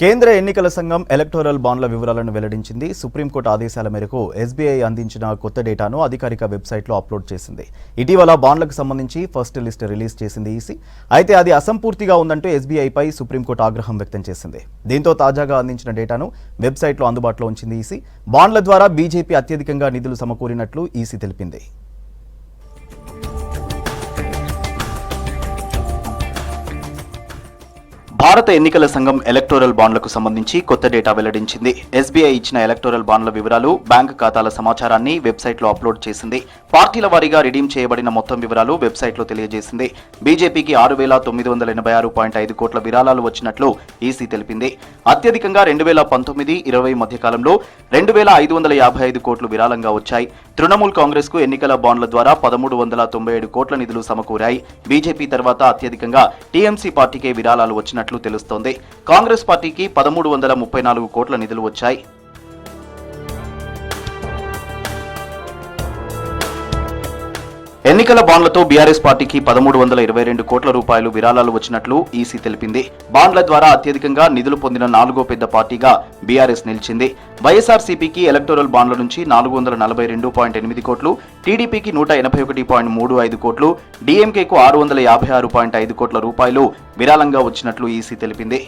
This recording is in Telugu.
కేంద్ర ఎన్నికల సంఘం ఎలక్టోరల్ బాండ్ల వివరాలను వెల్లడించింది. సుప్రీంకోర్టు ఆదేశాల మేరకు ఎస్బీఐ అందించిన కొత్త డేటాను అధికారిక వెబ్సైట్లో అప్లోడ్ చేసింది. ఇటీవల బాండ్లకు సంబంధించి ఫస్ట్ లిస్ట్ రిలీజ్ చేసింది ఈసీ. అయితే అది అసంపూర్తిగా ఉందంటూ ఎస్బీఐపై సుప్రీంకోర్టు ఆగ్రహం వ్యక్తం చేసింది. దీంతో తాజాగా అందించిన డేటాను వెబ్సైట్లో అందుబాటులో ఉంచింది ఈసీ. బాండ్ల ద్వారా బీజేపీ అత్యధికంగా నిధులు సమకూరినట్లు ఈసీ తెలిపింది. భారత ఎన్నికల సంఘం ఎలక్టోరల్ బాండ్లకు సంబంధించి కొత్త డేటా వెల్లడించింది. ఎస్బీఐ ఇచ్చిన ఎలక్టోరల్ బాండ్ల వివరాలు, బ్యాంకు ఖాతాల సమాచారాన్ని వెబ్సైట్లో అప్లోడ్ చేసింది. పార్టీల వారీగా రిడీమ్ చేయబడిన మొత్తం వివరాలు వెబ్సైట్లో తెలియజేసింది. బీజేపీకి 6,986.5 కోట్ల విరాళాలు వచ్చినట్లు ఈసీ తెలిపింది. అత్యధికంగా 2019-20 మధ్య కాలంలో 2,555 కోట్లు విరాళంగా వచ్చాయి. తృణమూల్ కాంగ్రెస్ కు ఎన్నికల బాండ్ల ద్వారా 1,397 కోట్ల నిధులు సమకూరాయి. బీజేపీ తర్వాత అత్యధికంగా టీఎంసీ పార్టీకే విరాళాలు వచ్చినట్లు తెలుస్తోంది. కాంగ్రెస్ పార్టీకి 1,334 కోట్ల నిధులు వచ్చాయి. ఎన్నికల బాండ్లతో బీఆర్ఎస్ పార్టీకి 1,322 కోట్ల రూపాయలు విరాళాలు వచ్చినట్లు ఈసీ తెలిపింది. బాండ్ల ద్వారా అత్యధికంగా నిధులు పొందిన 4వ పెద్ద పార్టీగా బీఆర్ఎస్ నిలిచింది. వైఎస్ఆర్సీపీకి ఎలక్టోరల్ బాండ్ల నుంచి 442.8 కోట్లు, టీడీపీకి 181.35 కోట్లు, డీఎంకేకు 656.5 కోట్ల రూపాయలు విరాళంగా వచ్చినట్లు ఈసీ తెలిపింది.